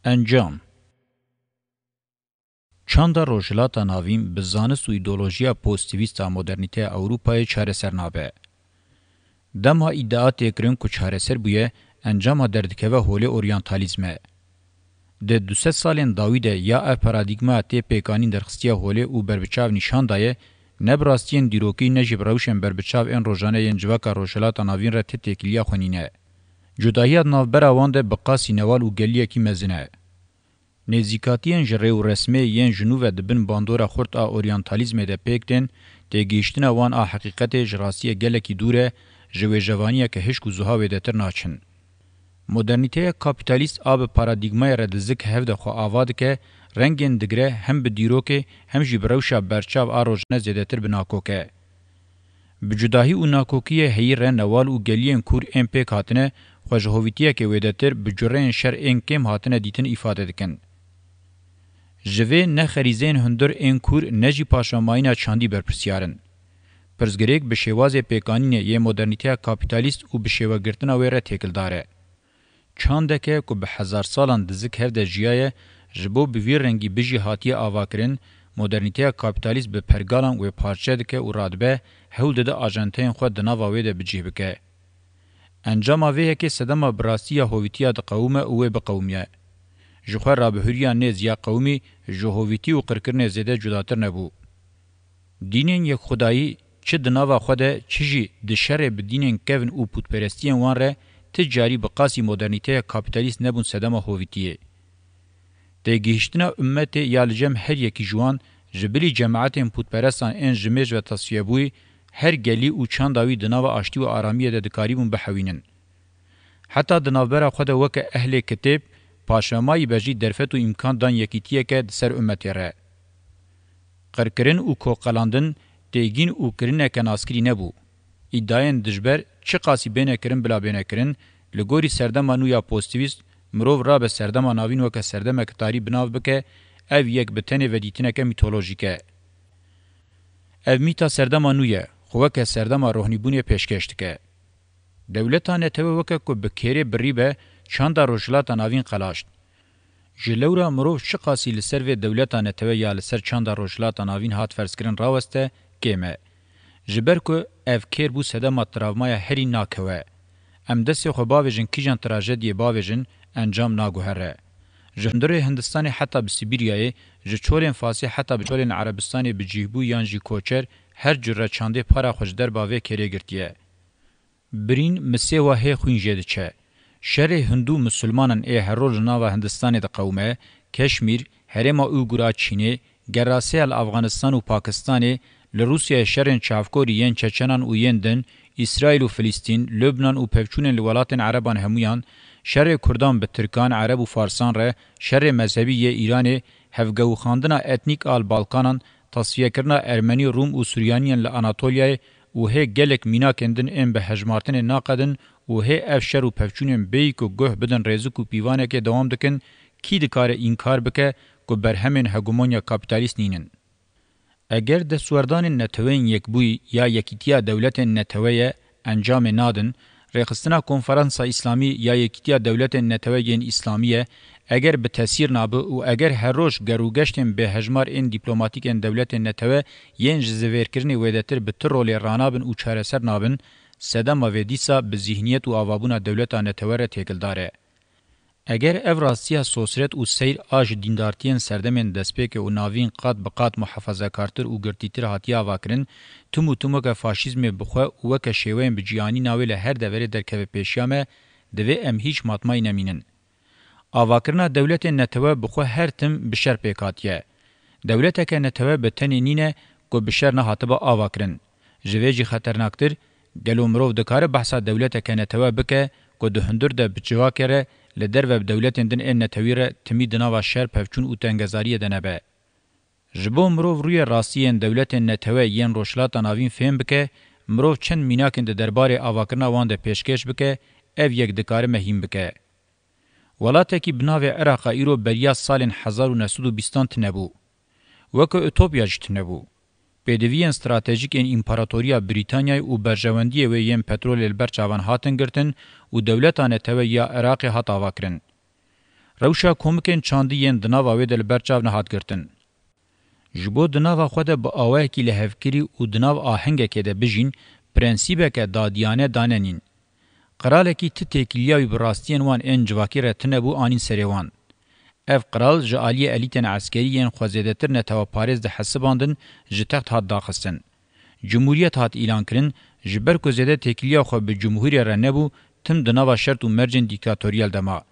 انجام چاندا روجلاتا ناویم به زانست و ایدولوژیا پوزیتیویستا مدرنیته اوروپای چارەسەر نابه. دما ادعات یکرین کو چارەسەر بویه انجام دردکوه هولی اورینتالیزمه. ده 200 سالین داویده یا اف پارادیگما تی پیکانین درخستیا هولی او بربچاو نشان دایه نبراستین دیروکی نجیب روشن بربچاو این روزانه ینجواکا روجلاتا ناوین را تتکیلیا خونینه. جداییات ناوبرا وانده بقاسی نوال و گلیه کی مزنه. نزیکاتین جره و رسمه ین جنوب دبن باندورا خورت آ اورینتالیزم ده پیکتن ده گیشتن وان آ حقیقت جراسی گلکی دوره جوه جوانیه که هشک و زوها ویدتر ناچن. مدرنیته کابیتالیست آب پارادیگمای ردزک هفده خو آواده که رنگین دگره هم به دیروکه هم جی بروشا برچاو آروژنه زیدتر بناکوکه. بجداهی و ناکوکیه هیر نوال و گلین کور ام پیک هاتنه خوشهویتیه که ویدتر بجرین شر این کم هاتنه دیتن ifade دکن. جوه نخریزین هندر این کور نجی پاشاماینا چاندی برپرسیارن. پرزگریک به شواز پیکانین یه مدرنیته کابیتالیست و به شوا گرتنا ویره تکل داره. چاندکه که به 1000 سالان دزک هفده جیایه جبو بویر رنگی بجی هاتی آواکرین مدرنیته کابیتالیست به پرگالان و پارچه دکه و رادبه هول دده آجانتین خود دناوا ویده بجیه بکه. انجام آویه که صدام براسی هویتیا ده قومه اوه بقومیه. جخواه رابهوریا نیز یا قومی جهویتی و قرکرن زیده جداتر نبو. دینین یک خدایی چه دناوا خوده چجی دشره بدینین کون او پودپرستین وان ره تجاری بقاسی مدرنیته کابیتالیست نبون صدام هویتیه. ده گیشتنا امت یالجم هر یکی جوان جبلی جماعت پودپرستان این جمیج و تصفیه بوی هر گلی او چانداوی دناوا آشتی و آرامیه ده دکاریبون بحوینن. حتی دناوبرا خود وک اهل کتاب پاشمایی بجی درفت و امکان دان یکیتیه که سر امتی ره. قرکرین او کوقلاندن دیگین او کرینه که ناسکری نبو. ادعاین دجبر چه قاسی بینه کرن بلا بینه کرن لگوری سردمانو یا پوزیتیویست مروف را به سردمان آوین وکه سردمه کتاری بناو بکه او یک بتنه و دیتنه که میتولوژیکه. او میتا سردمانویه خوکه سردما روحنیبونی پیشکشت که. دولتانه تبه وکه که بکیره بری به چاندا روجلاتا ناوین قلاشت. جلورا مروف چه قاسی لسر و دولتانه تبه یا لسر چاندا روجلاتا ناوین هات فرس کرن راوسته کمه. جبر که اف کیر بو سدما تراومای هری ناکوه. ام دستی خو باویجن کیجان تراژدی باویجن انجام ناگوهره. جندر هندستان حتی بسیبریای جچولن فاسی حتی بچولن عربستان بجیبو یانجی کوچر هر جره چانده پارا خوش در باوی کری گرتیه. برین مسیح و هی خوین جده چه. شر هندو مسلمانان ای هرول جناو هندستان ده قومه، کشمیر، هرما اوگورا چینه، گراسی افغانستان و پاکستان، لروسیا شرن چافکوری ین چچنان و یندن، اسرائیل و فلسطین، لبنان و پفچون لولات عربان همویان، شر کردان به ترکان عرب و فارسان ره، شر مذهبی ایران، هفگو خاندنا اتنیک آل بالکانان، تصفیه کرنا ارمنی روم و سوریانیان لاناتولیای و هی گلک مینا کندن ام به هجمارتن ناقدن و هی افشر و پفچونن بیک و گوه بدن ریزک و پیوانه که دوام دکن کی دکاره این کار بکه که بر همین هگمونیا کابیتالیست نینن. اگر دستوردان نتوین یک بوی یا یکیتیا دولت نتویه انجام نادن، ریخستنا کنفرانس اسلامی یا یکیتیا دولت نتوین اسلامیه اگر به تاثیر نابه و اگر هر روز گروگشتن به هجمار این دیپلماتیک دولت نتوه ین جزویر کرنی ویدتر به تر رول رانابن و چارەسەر نابن، سدما و دیسا به ذهنیت و آوابونا دولت نتوه را تکل داره. اگر افراسیا سوسرت و سیر آج دیندارتین سردمین دسپیک و ناوین قاد بقات محافظه کارتر و گرتیتر هاتیا واکرن تمو که فاشیزم بخواه و که شیوین بجیانی ناویل هر دوره در که پیشیامه دوی ام هیچ ماتمای نمینن. آواکرنا دولت نتوه بخواه هر تم بشر پیکاتیه. دولت که نتوه بتنی نینه که بشر نهاتبا آواکرن. جویجی خطرناکتر گلو مروف دکاره بحثا دولت که نتوه بکه که دهندر ده بجوا کره لدر و دولت دن این نتویره تمی دناوا شر پفچون او تنگزاری دنبه. جبو مروف روی راستی دولت نتوه ین روشلاتا ناوین فهم بکه مروف چند میناکن ده درباره آواکرنا وان ده پیشکش بکه او یک دکاره مهم بکه. ولاته کی بناو عراق ایرو بریا سال 1920 تنبو. وکه اوتوپیا جتنبو. بدوی استراتژیک این امپراتوریا بریتانیا و برجواندی و یم پترول البرچاوان هاتن گرتن و دولتانه تو یا عراق هات آواکرن. روشا کومکن چاندیین دناوا وی دل برچاو نه هات گرتن جبو دناوا خو ده با اوه کی له هفکری او دناو آهنګه کې ده بجین پرنسیبه کې دادیانه داننین قراله کی ته تکلیاوی براستین وان ان جواکی رتنه بو انین سریوان اف قرال جالی الیتن عسکریین خوازیدتر نتوا پاریز ده حسباندن جتخت هات داخستن جمهوریت هات اعلان کرن جبر کو زده تکلیا خو به جمهوری رنبو تم دناوا شرط و مرجن دیکتاتوریال دما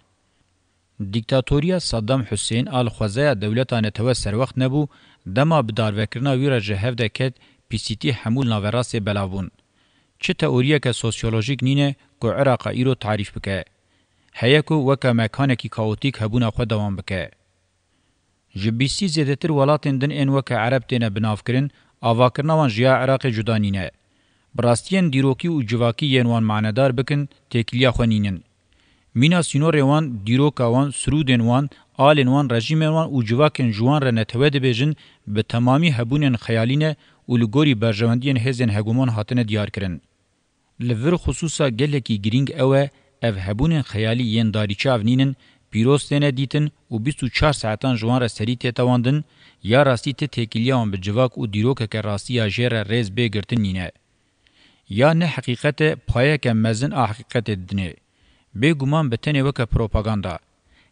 دیکتاتوریا صدام حسین آل خوازه دولتانه تو سر وقت نبو دما بدار وکرنا ویرا جهف دکت پیسیتی حمول ناوراسی بلاوون چه تئوریه که سوسیولوژیک نینه کو عراق ایرو تعریف بکه هیکو وکا مکانکی کاوتیک هبونا خو دوام بکه جبیسی زیدتر ولاتن دن ان وکا عرب تینه بناف کرن آواکرنا وان جیا عراق جدانینه براستین دیروکی و جواکی ینوان معنادار بکن تکلیا خو نینن مینا سینور وان دیروکا وان سرودن وان آلن وان رژیم وان او جواکن جوان ر نتوه د بجن به تمامی هبونن خیالینه او لګوري برژوندین هزن هګومون هاتنه دیار کرن لور خصوصا گلکی گرینگ اوه اف هبونن خیالی ین داریچاو نینن پیروستنه دیتن او 24 ساعتان جوان ر سری تتواندن یا راستی ته تکلیان به جواک او دیروکه که راستی اجر ریز بگرتن نینه یا نه حقیقت پایه که مزن حقیقت دنه بگومان بتنه وک پروپاگاندا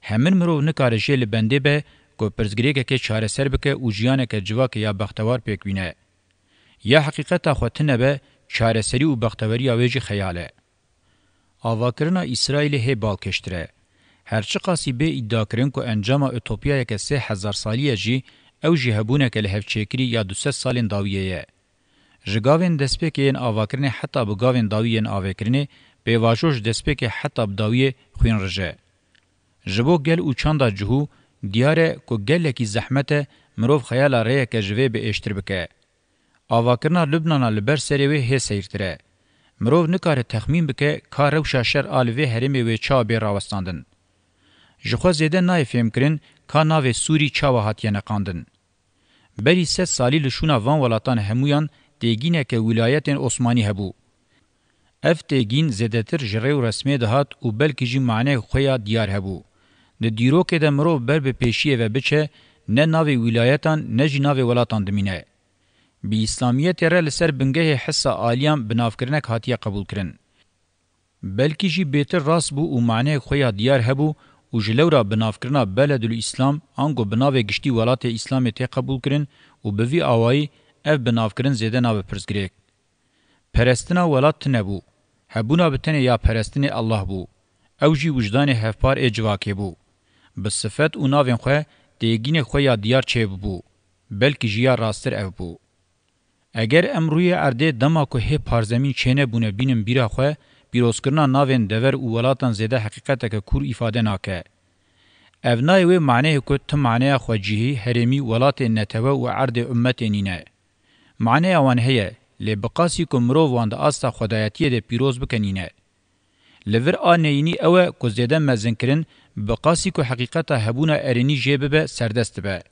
همن مرو نکاره جل بنده به کو پرزګریګه کې چاره سر بک او جیانه کې جواک یا بختوار پکوینه یا حقیقت خوتنه به چاره سری او بختوری اوج خیاله اواکرنا اسرائیل هی بالکشتره هرچی قاسی به ادعا کرن کو انجام اوتوپیا که 3000 سالیه جی او جهبونه که له چکری یا 200 سالین داویه جگاوین دسپکین اواکرنه حتی بگاوین داویین اواکرنه به واجوش دسپک حتی بداوی خوین رجه جبو گل او چاندا جهو دیاره کو گل کی زحمت مروف خیال ریه که جوی به اشتر بکه آواکرنا لبنان لبر سریوی هی سیرتره مروف نکاره تخمین بکه کار رو شاشر آلوی هرمی و چا بی راوستاندن جخوا زیده نای فهم کرن که ناو سوری چا و هاتیه نقاندن بری 3 سالی لشونا وان ولاتان همویان دیگینه که ولایت عثمانی هبو اف تگین زدتر جره و رسمه دهات و بلکی جی معنی خویا دیار هبو. ده دیرو که ده مرو بر به پیشیه و بچه نه ناوی ولایتان نه جی ناوی ولاتان دمینه. بی اسلامیت را لسر بنگه حصا آلیان بنافکرنک هاتیه قبول کرن. بلکی جی بیتر راست بو و معنی خویا دیار هبو و جلو را بنافکرنا بلد الاسلام آنگو بناوی گشتی ولات اسلام تی قبول کرن و بوی آوائی اف بنافکرن زیده ناوی پرزگریک. پرستنا ولات نبو. هبونا بتنه یا پرستنی الله بو. او جی وجدان هفپار اجواکه بو. بصفت او ناوین خواه دیگین خواه یا دیار چه بو. بلکی جیا راستر او بو. اگر امروی ارده دما که هی پارزمین چینه بونه بینم بیرا خواه بیروزکرنا ناوین دور او ولاتان زیده حقیقت که کور ifade ناکه. اونای و معنی که تم معنی خواه جیهی هرمی ولات نتوه و عرد امت نینه. معنی اوان هیه لبقاسی که مرو واند آستا خدایتیه ده پیروز بکنینه. لور آنینی اوه که زیده مزن کرن بقاسی که حقیقتا هبونا ارینی جیبه به سردست به.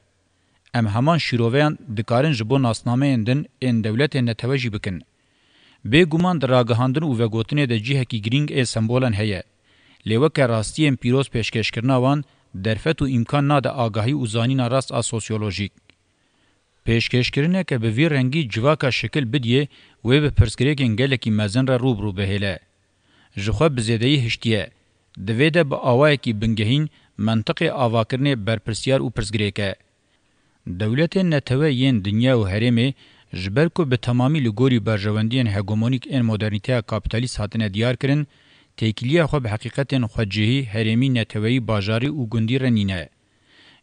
ام همان شیروویان دکارن جبو ناسنامه اندن این دولت نتوجی بکن. به گمان در راگهاندن و وگوتنه ده جیه کی گرینگ ای سمبولن هیه. لیوک راستی ام پیروز پیشکش کرنا وان درفت و امکان نا ده آگاهی و زانین راست سوسیولوژیک. پیشکشکرینه که به وی رنگی جواکا شکل بدیه و به پرسکریکن گلکی مزن را روبرو بهیله. جخوا بزیدهی هشتیه. دویده با آوائی که بنگهین منطق آواکرنه برپرسیار و پرسکریکه. دولت نتوه ین دنیا و هرمه جبر که به تمامی لگوری برجواندین هگومونیک این مدرنیته کابیتالیست هاتنه دیار کرن تکلیه خو به حقیقت خودجهی هرمی نتوهی باجاری و گندی رنینه.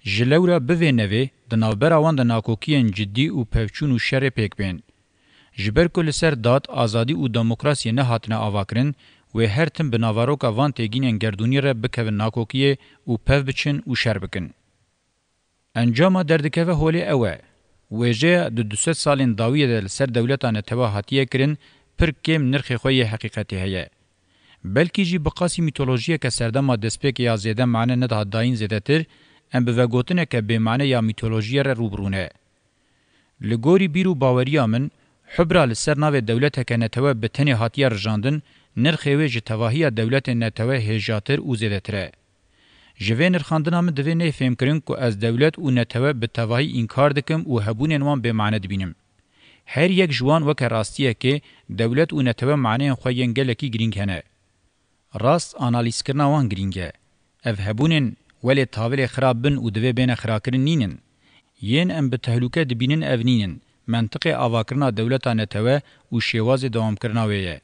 جلورا بوی نوی دنابر آوان د ناکوکین جدی و پفچون و شر پیک بین. جبر کل سر داد آزادی و دموکراسی نه هاتنه آواکرن و هر تم بناواروک آوان تیگین گردونی را بکوین ناکوکیه و پف بچن و شر بکن. انجام دردکه هولی اوه. ویجه دو 200 سالین داویه دل سر دولتان توا هاتیه کرن پر کم نرخ خوی حقیقتی هیه. بلکی جی بقاسی میتولوژیه که سردما دسپیک یا زیده معنی ندهد داین زیده تر ام به وگوتنه که به معنی یا میتولوژیه را روبرونه. لگوری بیرو باوریا من حبرا لسر ناو دولت که نتوه بتنی هاتیه رجاندن نرخوی جتواهی دولت نتوه هجاتر او زیده تره. جوه نرخاندنا من دوی نه فهم کرن که از دولت و نتوه به تواهی انکار دکم و هبونین وان به معنی دبینم. هر یک جوان وک راستیه که دولت و نتوه معنی خواه گلکی گرینگ هنه. راست آنالیز کرنا وان گرینگه. اف هبونین ولی تاویل خراب بن و دوی بین خراکرن نینن. ین ام به تهلوکه دبینن اف نینن. منطق آواکرنا دولتا نتوه و شیواز دوام کرنا ویه.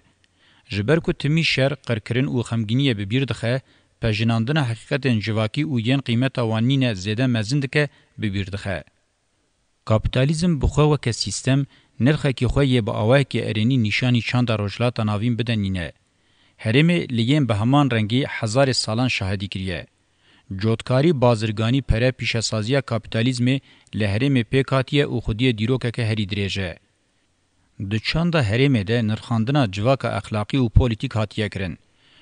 جبر کو تمی شر قرکرن و خمگینیه ببیر دخه پجناندن حقیقت جواکی و ین قیمت وانینه زیده مزندکه ببیر دخه. کاپیتالیزم بخواه وکه سیستم نرخه که خواه با آوه که ارینی نشانی چند روشلات ناوین بدنینه. هرمه لیین به همان رنگی هزار سالان شاهدی کریه. جوتکاری بازرگانی پره پیشسازی کاپیتالیزم لهرمه پیکاتیه و خودی دیروکه که هری دریجه. د چاندا هرمه ده نرخاندنا جواکا اخلاقی و پولیتیک هاتیه کرن.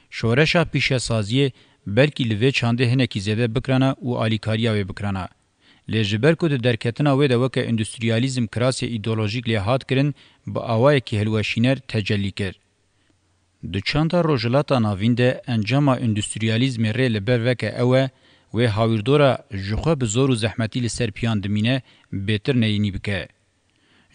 شورشا پیشسازی بلکی لوی چانده هنکی زیده بکرانه و آلیکاریا وی بکرانه. لجبر کو د درکتنا و د وک اندستریالیزم کراسی ایدئولوژیک له هات کرن با اوای کی هلوشینر تجلی کر د چانتا روجلاتا ناوینده انجام اندستریالیزم ر لبر وک اوه و هاویردورا جخه به زور و زحمتی لسر پیان دمینه بهتر نینی بکه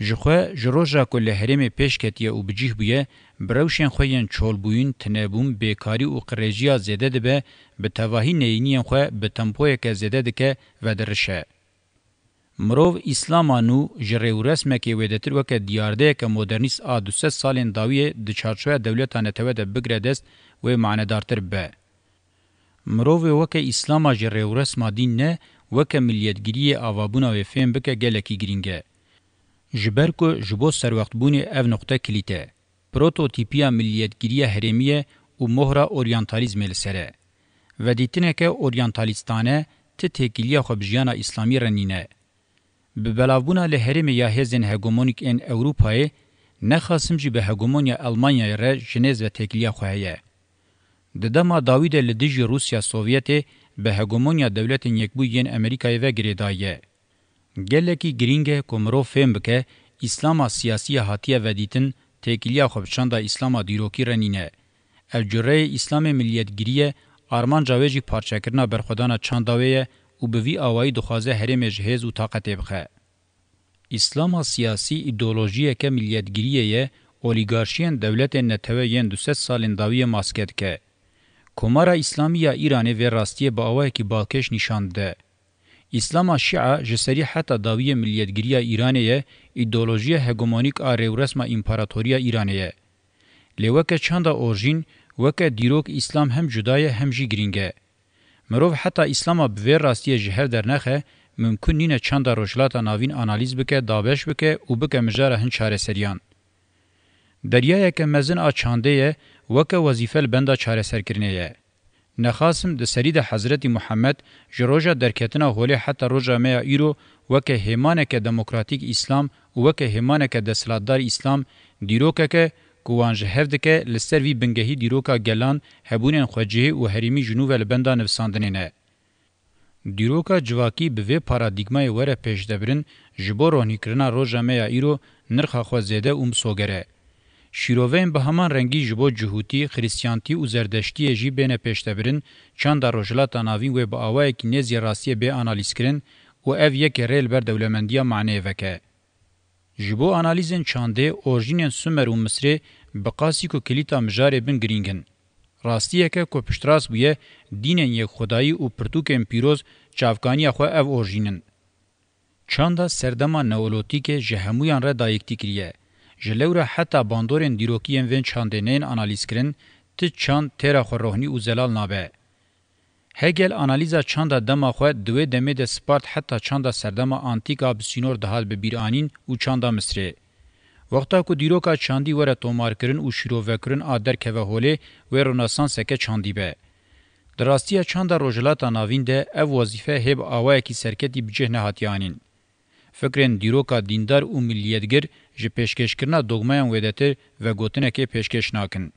جخه جروجا کل هرم پیشکتیه او بجیه بویه بروشن خوین چولبوین تنبوم بیکاری او قریجیا زیده ده به تواهی نینی خو به تمپوی که زیده ده که و درشه مروف اسلامانو جره و رسمه که ویدتر وکه دیارده که مدرنیست آدوسه سالین داویه ده چارچوه دولتانه توه ده بگره دست و معنیدارتر به. مروف وکه اسلاما جره و رسمه دین نه وکه ملیتگیری آوابونا و فهم بکه گلکی گرینگه. جبر کو جبو سر وقت بونی او نقطه کلیته. پروتوتیپیا ملیتگیری هرمیه و مهره اورینتالیزم لسره. و دیتنه که اورینتالیستانه ته تکیلیا خبجیانا اسلامی رنینه. به بلاوبونا لهرم یا هزن هگمونیک ان اوروپای نخاسم جی به هگمونیا المانیا ر جنیز و تکلیه خوایه. ددما داوید لدیج روسیا سوویت به هگمونیا دولت یکبوین امریکای و گریدایه. گلکی گرینگه کومرو فهم بکه اسلام سیاسی هاتیه و دیتن تکلیه خوبچاندا اسلام دیروکی رنینه. الجره اسلام ملیتگیریه آرمان جاویجی پارچکرنا برخودانا چانداویه و به وی آوائی دخوازه هرم جهز و طاقت بخه. اسلام سیاسی ایدئولوژیه که ملیتگیریه اولیگارشین دولت نتوه ین 200 سالین داوی ماسکت که. کمارا اسلامی ایرانی و راستیه با آوائی که بالکش نشانده. اسلام شیعه جسری حتی داوی ملیتگیریه ایرانیه ایدئولوژیه هگمونیک آره و رسم امپاراتوریه ایرانیه. لیوکه چند اورژین وکه دیروک اسلام هم جدایه هم جی گرینگه. مروف حتی اسلام به راستی جهر در نخه ممکن نینه چند روشلاتا ناوین آنالیز بکه دابش بکه و بکه مجاره هن چاره سریان. دریایه که مزن آچانده وکه وظیفه لبنده چاره سر کرنه نخاسم ده سرید حضرت محمد جروجا درکتنا هوله حتی روجا میا ایرو وکه هیمانه که دموکراتیک اسلام و وکه هیمانه که دسلاتدار اسلام دیروکه که کوانج هفدکه لسر وی بنگهی دیروکا گلان هبونین خوجه و هریمی جنوب لبندا نفساندنینه. دیروکا جواکی به وی پارادیگمای وره پیش دبرن جبو رونی کرنا روژا میا ایرو نرخا خوزیده سوگره. شیروین به همان رنگی جبو جهوتی، خریستیانتی و زردشتی جی بین پیش دبرن چند روشلاتا ناوین و با آوائی که نیزی راستی به آنالیز کرن و او یک ریل بر دولمندیا معنی وکه. جبو آنالیزن چانده اورژینن سومر و مصری بقاسی کو کلیتا مجاره بن گرینگن. راستیه که کو پشتراس بویه دینن یک خدایی و پرتوک پیروز چافکانی خو او اورژینن. چانده سردما نئولوتیک جهمویان را دایکتی کریه. جلوره حتی باندورن دیروکیین ون چانده نین آنالیز کرن ت چاند تیرا خو روحنی و زلال نابه. هگل آنالیزا چاندا دما خو دوی دمه د سپارت حتی چاندا سردما آنتیکا بسینور دهال به بیرانین او چاندا مصری وقتا کو دیروکا چاندی وره تومار کرن او شیرو وکرن ادر که هوله و رنسانس که چاندی به دراستی چاندا روجلاتا ناوینده او وظیفه هب اوای کی سرکتی بجه نهاتیانین فکرن دیروکا دیندار او ملیتگر ج پیشکش کرنا دوگمایان ودته و گوتنه که پیشکش ناکن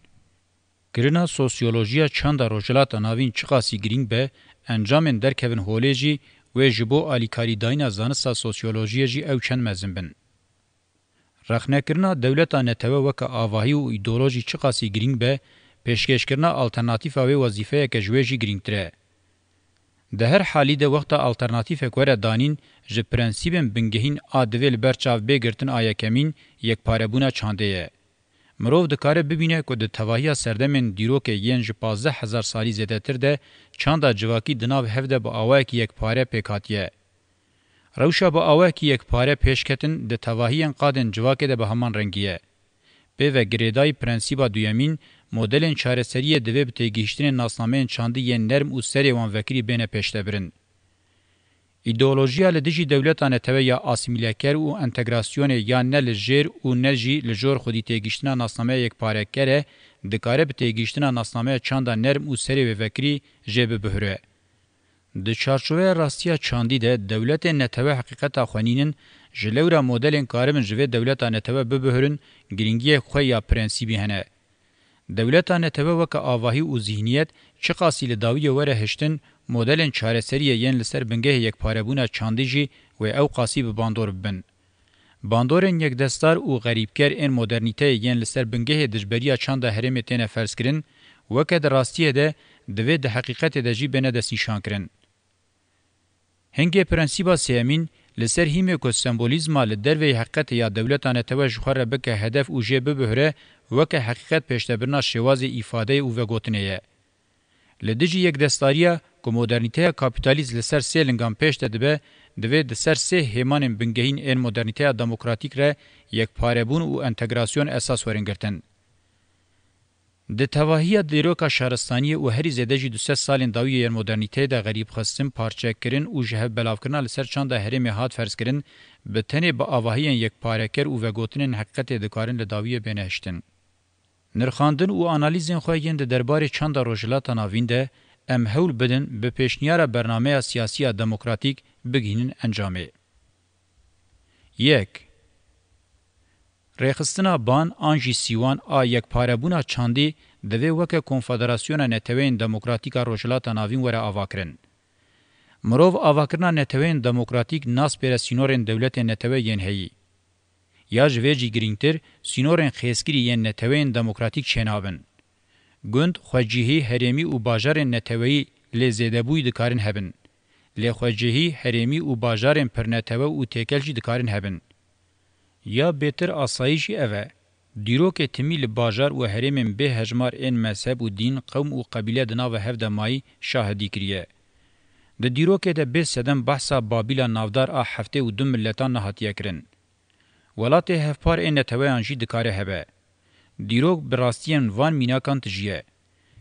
کرنا سوسیولوژیا چاندا روجلاتا ناوین چقاسی گرینگ به انجامن درکوین هولجی و جبو الیکاری داینا زانسا سوسیولوژیا جی او چن مزنبن رخنه کرنا دولتا نتوه وک آواهی و ایدئولوژی چقاسی گرینگ به پیشکش کرنا آلترناتیف و وظیفه که جویجی گرینگ تره ده هر حالی ده وقت آلترناتیف کوره دانین ج پرنسیبن بنگهین آدویل برچاو بگرتن آیا کمین یک پاربونا چانده یه. مروف دکاره ببینه که ده تواهی سردمن دیروک ین ج 15,000 سالی زیده تر ده چانده جواکی دناو هفده با آوه که یک پاره پیکاتیه. روشا با آوه که یک پاره پیشکتن ده تواهی قادن جواکی ده به همان رنگیه. به و گریدای پرنسیبا دویمین مدلن چارەسەریە divê bi têgihiştinên nasnameyên çandî yên nerm û serê wan vekirî bêne pêştebirin. İdeolojiya li dijî dewletan netewê ya asîmîleker û entegrasyonê ya ne li jêr û ne jî li jor xwedî têgihiştina nasnameya yekpareker e, dikare bi têgihiştina nasnameya çanda nerm û serê vê vekirî jê bibihire. Di çarçoveya rastiya çandî de dewletên netewê heqîqeta xwenînin ji lewra modelên karibin ji vê dewleta netewê bibihirin giringiyek xwe ya prensîbî hene. Devleta netewê weke avahî û zihniyet çi qasî li dawiyê were hiştin modelên çareseriyê yên li ser bingehê yekparebûna çandî jî wê ew qasî bi bandor bibin. Bandorên yekdestar û xerîbker ên modernîteyê yên li ser bingehê dijberiya çanda herêmê têne ferskirin, weke di rastiyê de divê di heqîqetê de jî bêne destnîşankirin. Hingê prensîba sêyemîn li ser hîmê ku sembolîzma li derveyê heqîqetê ya dewleta netewê ji xwe re bike hedef û jê bibihire, weke heqîqet pêştebirina şêwazê îfadeyê û vegotinê ye. Li dijî yekdestariya ku modernîteya kapîtalîst li ser sê lingan pêş de dibe, divê di ser sê hêmanên bingehîn ên modernîteya demokratîk re yekparebûn û entegrasyon esas werin girtin. Di tevahiya dîroka şaristaniyê û herî zêde jî 200 salên dawiyê yên modernîteyê de xerîbxistin, parçekirin û ji hevbelavkirina li ser çanda herêmê hat ferskirin, bi tenê bi avahiyên yekpareker û vegotinên heqîqetê dikarin li dawiyê bêne hiştin. Nirxandin û analîzên xwe yên di derbarê çanda rojhilata navîn de em hewl bidin bi pêşniyara bernameya siyasî demokratîk bigihînin encamê. 1. Rêxistina ban an jî sîwan a yekparebûna çandî divê weke Konfederasyona Neteweyên Demokratîk a Rojhilata Navîn were avakirin. Mirov avakirina neteweyên demokratîk nas pêre sînorên dewletên netewê yên heyî. Ya ji vê jî girîngtir, sînorên xêskirî yên neteweyên demokratîk çênabin. Gund, xwecihî, herêmî û bajarên neteweyî lê zêdebûyî dikarin hebin. Lê xwecihî, herêmî û bajarên pirnetewe û têkel jî dikarin hebin. Ya bêtir asayî jî ev e. Dîrokê timî li bajar û herêmên bê hejmar ên mezheb û dîn, qewm û qebîle di nava hev de mayî şahidî kiriye. Di dîrokê de bê sedem behsa Babîla navdar a heftê û du milletan nehatiye kirin. Welatê hevpar ên neteweyan jî dikare hebe. Dîrok bi rastiyên van mînakan tijiye.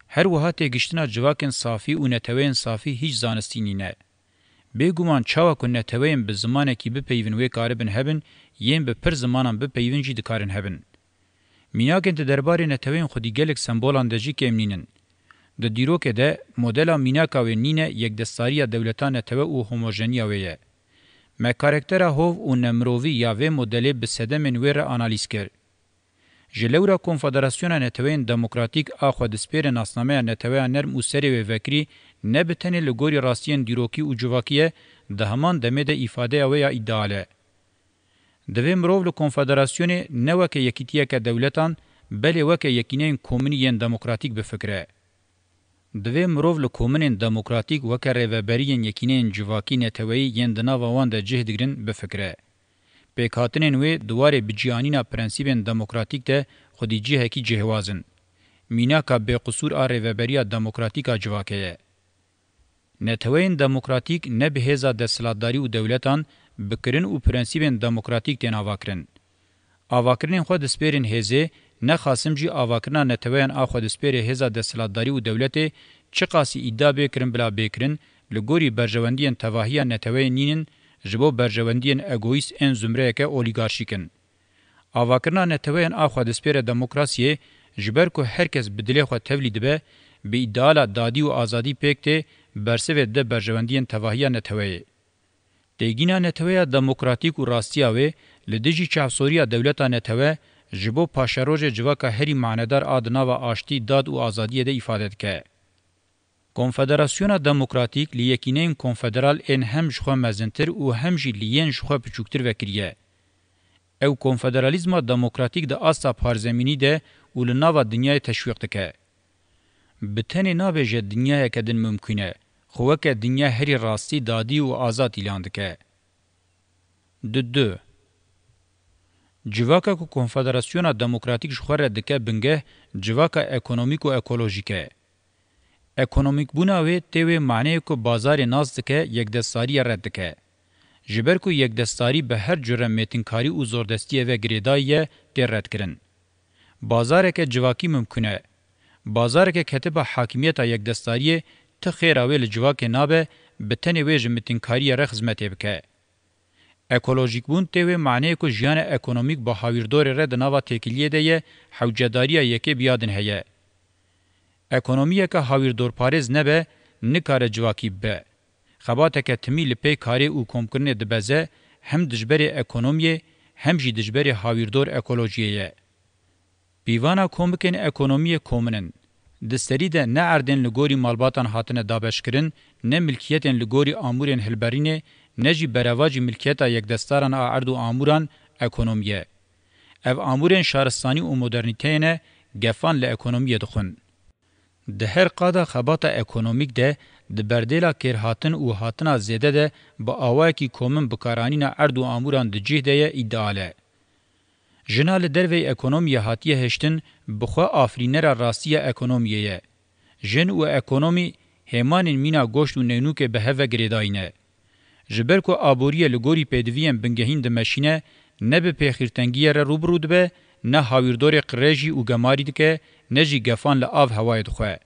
Her wiha têgihiştina civakên safî û neteweyên safî hiç zanistî nîne. Bêguman çawa ku neteweyên bi zimanekî bipeyvin wê karibin hebin, yên bi pir zimanan bipeyvin jî dikarin hebin. Mînakên di derbarê neteweyên xwedî gelek sembolan de jî kêmnînin. Di dîrokê de modela mînaka wê nîne yekdestariya dewleta netewe û homojeniya wê ye. Me karaktera hov û nemirovî ya vê modelê bi sedemên wê re analîz kir. Ji lewra Konfederasyona Neteweyên Demokratîk a xwedîspêrê nasnameya neteweya nerm û serê wê vekirî ne bi tenê li gorî rastiyên dîrokî û civakî di heman demê de îfadeya wê ya îdeal e. Divê mirov li Konfederasyonê ne weke yekîtiyeke dewletan, belê weke yekîneyên komînî yên demokratîk bifikire. Divê mirov li komînên demokratîk weke rêveberiyên yekîneyên civakî neteweyî yên di nava wan de cih digirin bifikire. Pêkhatinên wê diwarê bicîyanîna prensîbên demokratîk de xwedî cihekî cihwazin. Mînaka bêqusûr a rêveberiya demokratîk a civakê ye. Neteweyên demokratîk ne bi hêza desthilatdarî û dewletan, bikirin û prensîbên demokratîk tên avakirin. Avakirinên xwe dispêrên hêzê, ne xasim jî avakirina neteweyan a xwe dispêrê hêza desthilatdarî û dewletê çi qasî îddia bêkirin bila bêkirin, li gorî berjewendiyên tevahiya neteweyê nînin, ji bo berjewendiyên egoîst ên zümreyeke olîgarşîkin. Avakirina neteweyan a xwe dispêrê demokrasiyê, ji ber ku herkes bi dilê xwe tevlî dibe, bi îdeala dadî û azadî pêk tê, bersivê de berjewendiyên tevahiya neteweyê. Têgîna neteweya demokratîk û rastiya wê, li dijî çavsoriya dewleta netewe, ji bo paşerojê civaka herî manedar a di nava aştî, dad û azadiyê de îfade dike. Konfederasyona Demokratîk li yekîneyên konfederal ên hem ji xwe mezintir û hem jî li yên ji xwe piçûktir vekiriye. Ew konfederalîzma demokratîk di asta parzemînî de û li nava dinyayê teşwîq dike. Bi tenê nabêje dinyayeke din mümkün e, خوک دنیا هری راستی دادی و آزاد اعلان دکه. دو جواکا کو کنفدراسیون دموکراتیک جخوره دکه بنگه جواکا اکونومیک و اکولوژیکه. اکونومیک بونا وی تیوی معنی کو بازار ناز دکه یک دستاری رد دکه. جبر کو یک دستاری به هر جرم میتینکاری و زوردستی و گریدایی تی رد کرن. بازار که جواکی ممکنه. بازار که کتب حاکمیت یک دستاری تخیر اویل جواک نابه بتنی ویج میتینکاری را خدمت بکه. اکولوژیک بون تیوی معنی کو جیان اکونومیک با هاویردور رد ناوا تکیلیه ده حوجداری یکی بیادن هیه. اکونومیه که هاویردور پارز نبه نکار جواکی به. خباته که تمیل پی کاری او کمکرنه دبزه هم دجبری اکونومیه هم جی دجبری هاویردور اکولوژیه. بیوانا کومکن اکونومی کومنن. دستری ده نه اردن لگوری مالباتان هاتنه دابش کرن، نه ملکیتن لگوری آمورین هلبرینه، نه جی برواجی ملکیتا یک دستاران ارد و آموران اکونومیه. او آمورین شارستانی و مدرنیتینه گفان لأکونومیه دخون. ده هر قادا خباتا اکونومیک ده ده بردیلا کر هاتن و هاتنا زیده ده با آوائی که کومن بکارانین ارد و آموران ده جه ده ایداله. جنال دروی اکونومی هاتیه هشتن بخوا آفرینر راستی اکونومیه. جن و اکونومی همان مینا گوشت و نینوک به هفه گریداینه. جبر کو آبوریه لگوری پیدویم بنگهین دمشینه نه به پیخیرتنگیه را روبرود به نه هاویردور قریجی و گماری دکه نه جی گفان لآف هوای دخواه.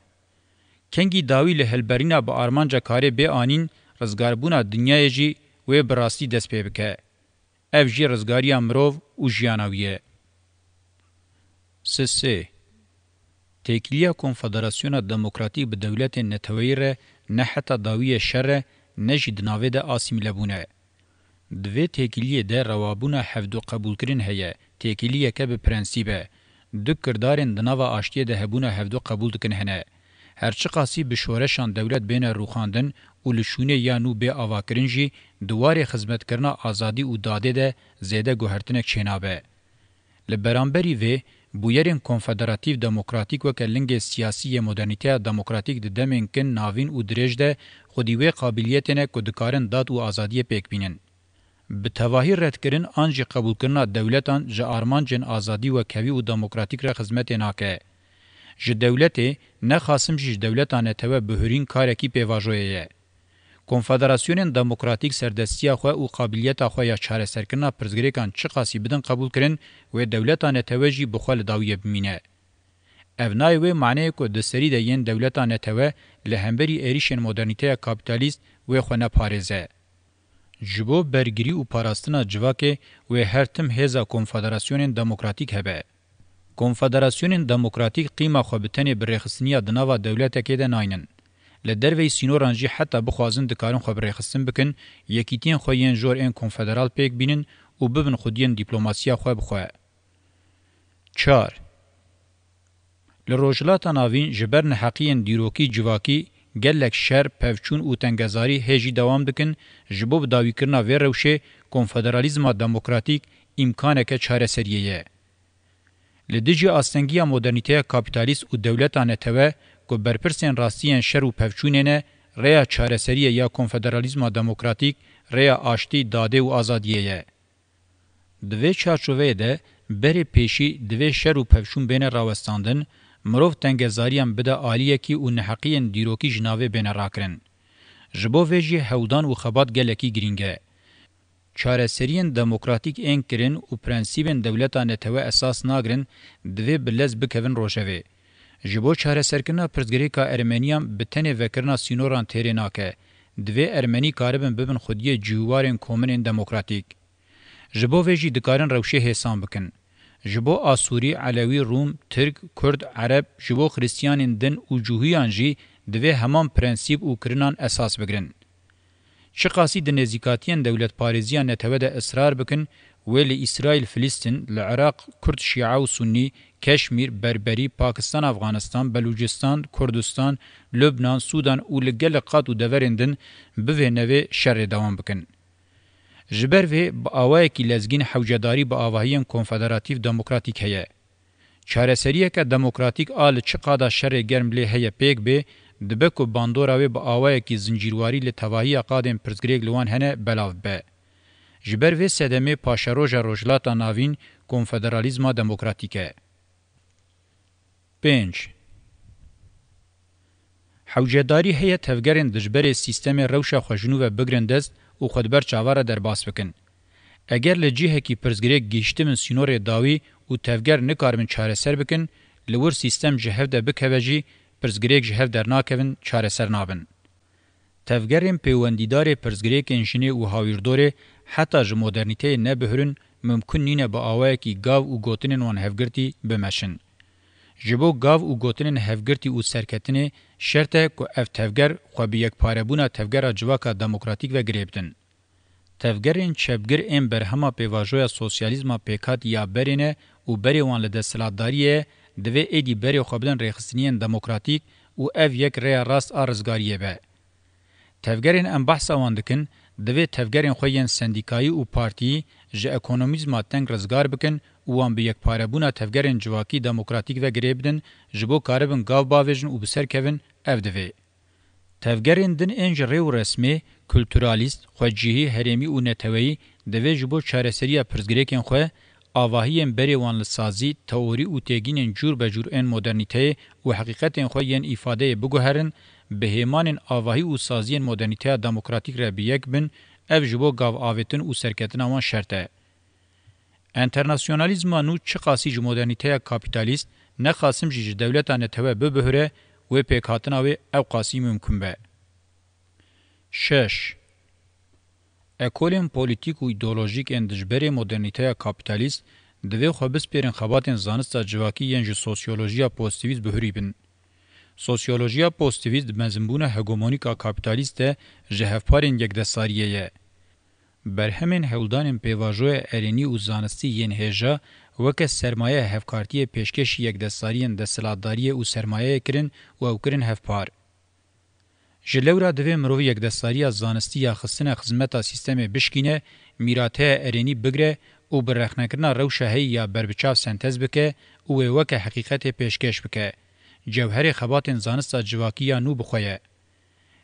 کنگی داوی لحلبرینا با آرمانجا کاری بی آنین رزگاربونا دنیای جی و براستی دست پی بکه. اف جی رزگاری امروف و جیاناویه. سه تکلیه کنفدراسیون دموکراتیک به دولت نتویر نه حتی داوی شر نجی دناوی ده آسیمیله بونه. دوی تکلیه ده روابونه حفظ و قبول کرن هیه. تکلیه که به پرنسیبه. دو کردارن دناوا آشتیه ده هبونه حفظ و قبول دکن هنه. هرچی قاسی به شورشان دولت بین روخاندن و لشونه یا نو به آواکرنجی دوار خدمت کرنا آزادی و داده ده زیده گوهرتنک چینابه. لبرانبری وی بویرین کنفدراتیو دموکراتیک و کلنگ سیاسی مدرنیته دموکراتیک ده دمینکن ناوین و درج ده خودیوی قابلیتنه که دکارن داد و آزادی پیک بینن. به تواهی رد کرن آنجی قبول کرنا دولتان جا آرمان جن آزادی و کوی و دموکراتیک را خدمت ناکه. ج دولت نه خاصم ج دولتانه تو بهرین کارکی پیواژویه. کنفدراسیون دموکراتیک سردستیا خو او قابلیت خو یا چاره سرکنا پرزګریکان چی قاسی بدن قبول کرن و دولتانه توجی بخول داویه بمینه. اونای و معنی کو د سری د ین دولتانه تو لهمبری اریشن مدرنیته کاپیتالیست و خو نه پاریزه. جبو برگری او پاراستنا جواکه و هر تم هزا کنفدراسیون دموکراتیک هبه. کنفدراسیون دموکراتیک قیمه خو بتنی برخصنیا د نوا دولت کې د ناینن. لدروی سینورانجی حتی بخوازن دکارن خو برخصن بکن یکیتین خو ین جور ان کنفدرال پیک بینن او ببن خودین دیپلماسیا خو بخو. 4 لروجلات ناوین جبرن حقین دیروکی جواکی گلک شر پفچون او تنگزاری هجی دوام دکن جبوب داوی کرنا و روشه کنفدرالیزم دموکراتیک امکانه که چاره سریه. لدیجی آستنگی مدرنیته کاپیتالیست او دولتانه توه که برپرسین راستین شر و پفچونینه ریا چاره سریه یا کنفدرالیزم دموکراتیک ریا آشتی داده و آزادیه. دوی چارچوه ده بری پیشی دوی شر و پفچون بین راوستاندن مروف تنگزاریم بده آلیه کی و نحقین دیروکی جناوه بین راکرن. جبو ویجی هودان و خبات گلکی گرینگه. چاره سریین دموکراتیک این کرن و پرنسیبین دولتانه توه اساس ناگرن دوی بلز بکوین روشوه. جبو چاره سرکرنا پرزگریکا ارمنیام بتنه وکرنا سینوران تیره ناکه. دوی ارمنی کاربن ببن خودی جوارین کومنین دموکراتیک. جبو ویجی دکارن روشه حسان بکن. جبو آسوری، علوی، روم، ترک، کرد، عرب، جبو خریستیانین دن و جوهیان جی دوی همان پرنسیب و کرنان اساس بگرن. چه قاسی د نزیکاتین دولت پاریزیان نتوه ده اصرار بکن ولی اسرائیل فلسطین، لعراق، کرد شیعه و سنی، کشمیر، بربری، پاکستان، افغانستان، بلوچستان، کردستان، لبنان، سودان و لگل قاد و دورندن بوه نوه شر دوام بکن. جبر و با آوائه کی لزگین حوجداری با آواهیم کنفدراتیو دموکراتیک هیه. چاره سریه که دموکراتیک آل چه قادا شر گرم لی هیه پیک به دبه کو باندورا و با آوای کی زنجیرواری له تواهی قادم پرزګریګ لوان هنه بلاو به جبر و سدمه پاشروجا روجلاتا ناوین کنفدرالیزما دموکراتیکه 5 حوجداری هي تفګرن دجبر سیستم روشا خوجنو و بګرندست او خودبر چاواره در باس بکن اگر لجیه کی پرزګریګ گیشتم سینور داوی او تفګر نکارمن چاره سر بکن لور سیستم جهف ده بکوجی پرزګریګ جهف در ناکوین چاره سر نابن تفګرن پیوندیدار پرزګریګ انشنی او هاویردوره حتی ج مدرنیته نه بهرن ممکن نینه با آوای کی گاو او گوتنن وان هفګرتی بمشن جبو گاو او گوتنن هفګرتی او سرکتنه شرطه کو اف تفګر خو به یک پارهبونه تفګر جواکا دموکراتیک و گریبدن تفګرین چبګر ام برهما پیواژویا سوسیالیزما پیکات یا برینه او بری وان له دسلاتداریه دوی ایدی بری خوبدن ریخستنین دموکراتیک او اف یک ری راست ارزګاریه به تفګرین ام بحث واندکن دوی تفګرین خوین سندیکایی او پارتی ژ اکونومیزما تنگ رزګار بکن او ام به یک پارهبونه تفګرین جواکی دموکراتیک و گریبدن جبو کاربن گاو باوجن او بسر کوین اف دوی تفګرین دن انج ریو رسمي کلتورالیست خوجهی هرمی او نتوی دوی جبو چارەسەریya پرزګریکن خو آواهیم بری وان لسازی تئوری او تگین جور به جور ان مدرنیته او حقیقت خو ین ifade بگوهرن بهمان آواهی او سازی مدرنیته دموکراتیک را بیک بن اف جبو گاو آوتن او سرکتن وان شرطه انترناسیونالیزم نو چه قاسی مدرنیته کاپیتالیست نه قاسم جی دولتانه ته به بهره و پیکاتنا و او قاسی ممکن به 6 اکولین پولیتیک و ایدئولوژیک اندجبری مدرنیته کاپیتالیست دوی خو بس پیرن خباتن زانستا جواکی ینج سوسیولوژیا پوزیتیویست بهریبن سوسیولوژیا پوزیتیویست مزمبونه هگمونیکا کاپیتالیست جهفپارین یک دساریه برهمن هولدان پیواژو ارینی و زانستی ین هجا وک سرمایه هفکارتی پیشکش یک دسارین دسلاتداری او سرمایه کرن او کرن هفپار جلورا دوی مرو یک دساری زانستی یا خصنه خدمت سیستم بشکینه میراته ارینی بگره او برخنکرنا روشه یا بربچاو سنتز بکه او وک حقیقت پیشکش بکه جوهر خبات زانستا جواکی نو بخویه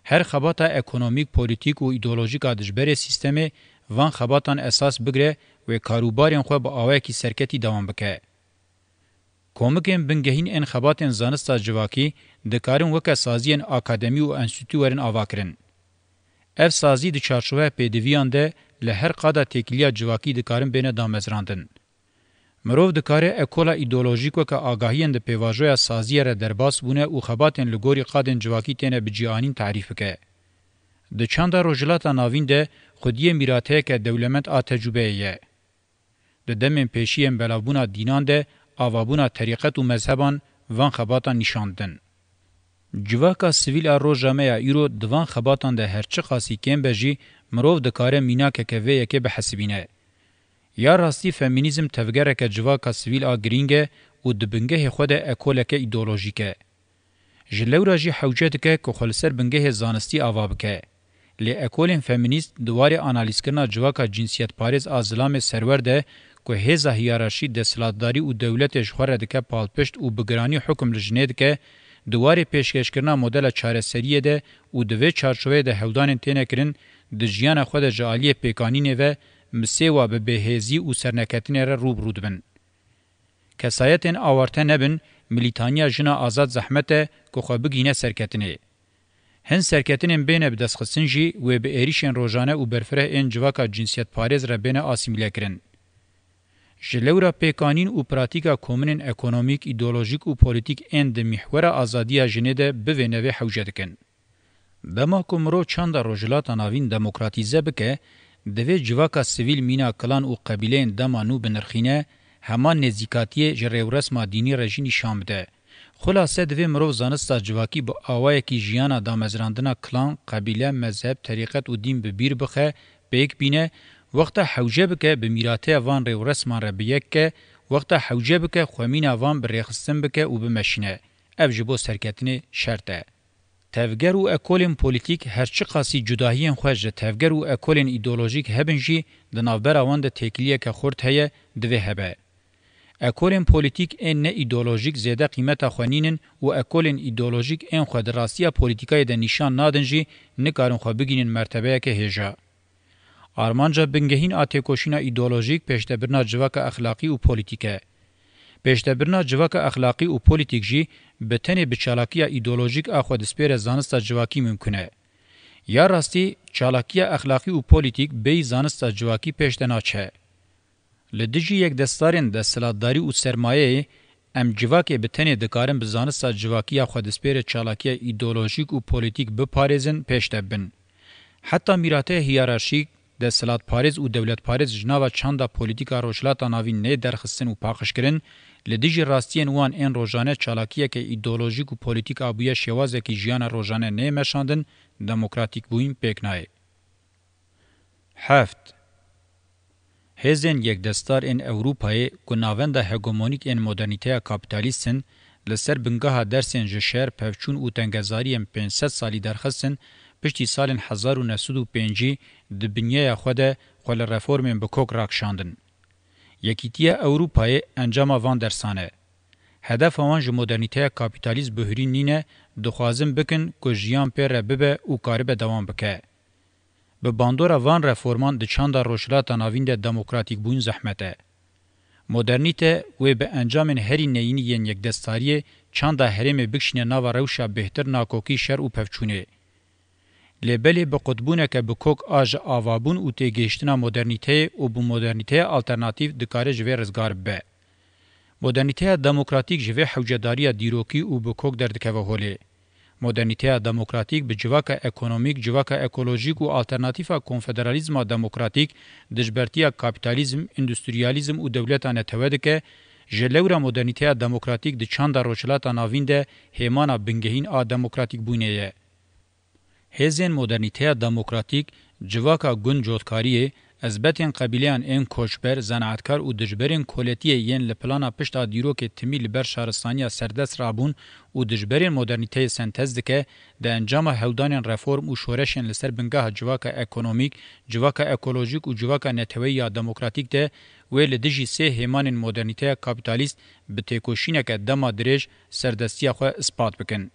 هر خباتا اکونومیک پولیتیک و ایدئولوژیک دجبر سیستم وان خباتان اساس بگره و کاروبارین خو با اوای کی سرکتی دوام بکه کومکن بنگهین ان خباتن زانستا جواکی دکارن وک سازین اکادمی او انستیتوورن اواکرن اف سازی د چارچوبه پدویان ده له هر قاده تکلیه جواکی دکارن بینه دامزراندن مرو دکاره اکولا ایدئولوژیک وک آگاهین د پیواژویا سازی ر درباس بونه او خباتن لګوري قادن جواکی تنه بجیانین تعریف که د چاندا روجلاتا ناوین ده خودی میراته که دولمت ا تجربه یه د دمن پیشیم بلاوبونا دینان ده آوابونا طریقت و مذهبان وان خباتان نشاندن. جواکا سویل روژامه ایرو دوان خباتان ده هرچه خاصی کم بجی مروف دکاره مینا که یکی به حسبینه. یا راستی فمینیزم تفگره که جواکا سویل گرینگه و دبنگه خود اکولک ایدولوژیکه. جلو جی حوجت که خلصر بنگه زانستی آواب که. لی اکولین فمینیست دواره آنالیز کرنا جواکا جنسیت پارز آزلام سرور ده که هزا هیارشی دستلاتداری و دولتش خوره دکه پالپشت و بگرانی حکم لجنید که دواره پیشکش کرنا مدل چاره سریه ده و دوی چارچوه ده هودان تینه کرن ده جیان خود جعالی پیکانینه و مسیوا به بهیزی و سرنکتینه را روبرود بن. کسایتین آورته نبن ملیتانیا جنا آزاد زحمته که خواه بگینه سرکتینه. هن سرکتینن بینه بدستخصن جی و به ایریشن روزانه و برفره این جواکا جنسیت پارز را بینه آسیمیله کرن. جلورا پیکانین و پراتیکا کومنین اکونومیک، ایدئولوژیک و پولیتیک اند محور آزادیا جنیده بوینوی حوجه دکن. دما کومرو چند روجلاتا ناوین دموکراتیزه بکه، دوی جواکا سویل مینا کلان و قبیلین دما نو بنرخینه، همان نزیکاتی جریو رسما دینی رژینی شام ده. خلاصه دوی مرو زانستا جواکی با آوای کی جیانا دامزراندنا کلان، قبیله، مذهب، طریقت و دین ببیر بخه، بیک بینه، وقت حوجه بکه بمیراته وان ریو رسمان را بیک که وقت حوجه بکه خوامین وان بریخستن بکه و بمشینه. اف جبو سرکتنه شرطه. تفگر و اکولین پولیتیک هرچی قاسی جداهین خوش تفگر و اکولین ایدئولوژیک هبن جی دنافبر وان ده تکلیه که خورد هیه دوی هبه. اکولن پولیتیک ان نه ایدئولوژیک زیاده قیمت خوانینن و اکولن ایدئولوژیک ان خود راستیا پولیتیکای د نشان نادنجی نکارن خو بگینن مرتبه که هجا آرمانجا بنگهین آتیکوشینا ایدئولوژیک پیشتبرنا جواک اخلاقی و پولیتیکه پیشتبرنا جواک اخلاقی و پولیتیک جی بتنی بچالاکیا ایدئولوژیک اخو دسپیر زانستا جواکی ممکنه یا راستی چالاکیا اخلاقی و پولیتیک بی زانستا جواکی پیشتنا چه لدیجی یک دستارین د سلطداری او سرمایه ام جواکی بتنی دکارن بزانستا جواکیا خو دسپیر چالاکیا ایدئولوژیک او پولیتیک بپاريزن پیشتبن حتی میراته هیرارشیک د سلطات پاریز او دولت پاریز جناوا چاندا پولیتیکا روشلاتا ناوی نه درخصن او پاخشکرین لدیجی راستین وان ان روزانه چالاکیه که ایدئولوژیک او پولیتیک ابویا شوازه کی جیان روزانه نه مشاندن دموکراتیک بوین پکنای هفت هزن یک دستار ان اوروپای گناوند هگمونیک ان مدرنیته کاپیتالیستن لسر بنگاه درسن جشر پفچون او تنگزاری 500 سالی درخصن پشتی سالن 1905 د بنیه خوده خل رفورمن بکوک راکشاندن یکیتیه اوروپای انجام وان درسانه هدف وان ج مدرنیته کاپیتالیسم بهری نینه دخوازم بکن کو جیان پر ببه او کاربه دوام بکه به باندورا وان رفورمان د چاندا روشلاتا ناوین د دموکراتیک بوین زحمته مدرنیته و به انجام هری نینی یک دستاری چاندا هرم بکشنه ناوا روشا بهتر ناکوکی شر او پفچونه لبلی به قطبونه که بکوک آج آوابون او تیگشتنا مدرنیته و بو مدرنیته آلترناتیو دکاره جوه رزگار به. مدرنیته دموکراتیک جوه حوجداری دیروکی او بکوک دردکه و هوله. مدرنیته دموکراتیک به جواکا اکونومیک، جواکا اکولوژیک و آلترناتیفا کنفدرالیزم دموکراتیک دجبرتیا کاپیتالیزم، اندستریالیزم و دولتانه تودکه جلورا مدرنیته دموکراتیک د چاندا روشلاتا ناوین ده هیمانا بنگهین آ دموکراتیک بونیه. هزین مدرنیته دموکراتیک جواکا گون جوتکاریه از بتین قبیلیان این کوچبر زنعتکار و دجبرین کولتیه ین لپلانا پشتا دیروک تمی لبر شهرستانیا سردست رابون و دجبرین مدرنیته سنتز دکه ده انجام هودانین رفورم و شورشین لسر بنگاه جواکا اکونومیک، جواکا اکولوژیک و جواکا نتوی یا دموکراتیک ده ویل دجی سه هیمانین مدرنیته کاپیتالیست به تکوشینه که دما درج سردستی خو اثبات بکن.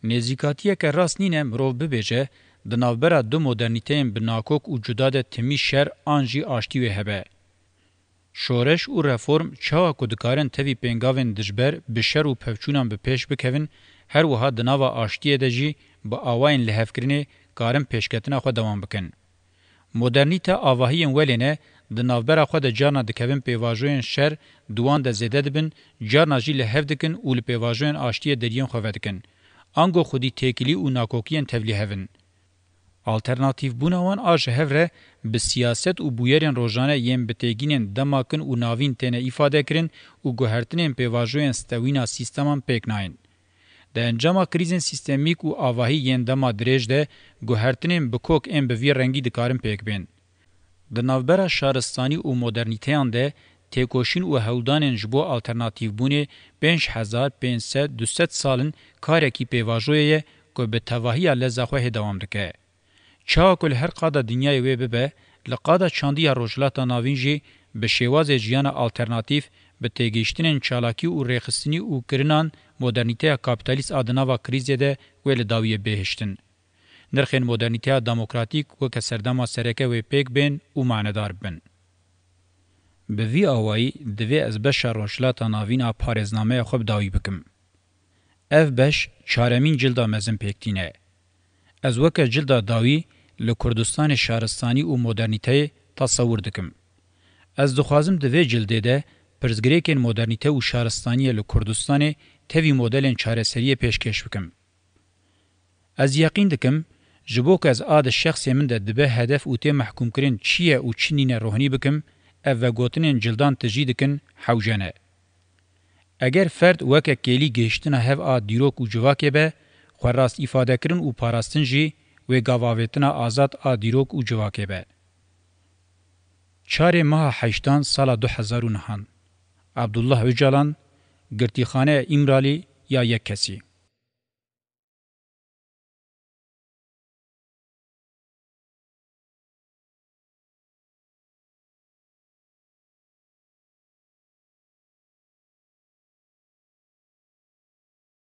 نزیکاتیه که راست نینه مرو ببیجه د ناوبره دو مدرنیته بناکوک او جدا ده تمی شر آنجی آشتی و هبه. شورش او رفورم چاوا کدکارن تاوی پینگاوین دجبر بشر و پفچونان به پیش بکوین هر وها دناوا آشتیه ده جی با آواین لحفکرینه کارن پیشکتنا خود دوام بکن. مدرنیته آواهین ولینه د ناوبره خود جارنا دکوین پیواجوین شر دوان ده زیده دبن جارنا جی لحف دکن او لپیواجوین آشتیه درین خواه دکن. آنگو خودی تکلی و ناکوکین تولی هفن. آلترناتیو بوناوان آج هفره به سیاست و بویرین روزانه یم بتگینین دماکن و ناوین تنه ایفاده کرن و گوهرتنین پیواجوین ستوینا سیستمان پیکناین. ده انجام کریزن سیستمیک و آواهی ین دما دریج ده گوهرتنین بکوک این بوی رنگی دکارن پیک بین. ده نوبره شارستانی و مدرنیتیان ده تکوشین و هولدانین جبو آلترناتیو بونه 5500 سالن کارکی پیواجویه که به تواهی لزاخوه دوام دکه. چاو کل هر قادا دنیای وی ببه لقادا چاندی روجلاتا ناوینجی به شواز جیان آلترناتیف به تیگیشتنین چالاکی و ریخستنی و کرنان مدرنیته کابیتالیست آدنا و کریزه ده ویل داویه بهشتن. نرخین مدرنیته دموکراتیک و کسردما سرکه وی پیک بین و معنیدار بین. به وی آوائی دوی از بشر روشلاتا ناوینا پارزنامه خوب داوی بکم. اف بش چارمین جلدا مزن پیکتینه. از وکه جلدا داوی لکردستان شهرستانی و مدرنیته تصور دکم. از دخوازم دوی جلده ده پرزگریکن مدرنیته و شهرستانی لکردستان تاوی مدلن چارسریه پیشکش بکم. از یقین دکم جبوک از آد شخصی من ده دبه هدف او تی محکوم کرن چیه و چنین روحنی بکم او گوتنین جلدان تجیدکن حوجانه. اگر فرد وکه کلی گشتنه هف آد دیروک و جواکه به خواراست ifade کرن و پاراستن جی و گاواویتنا آزاد آد دیروک و جواکه به. 4 ماه 8 سال 2009 عبدالله وجالان گرتیخانه امرالی یا یک کسی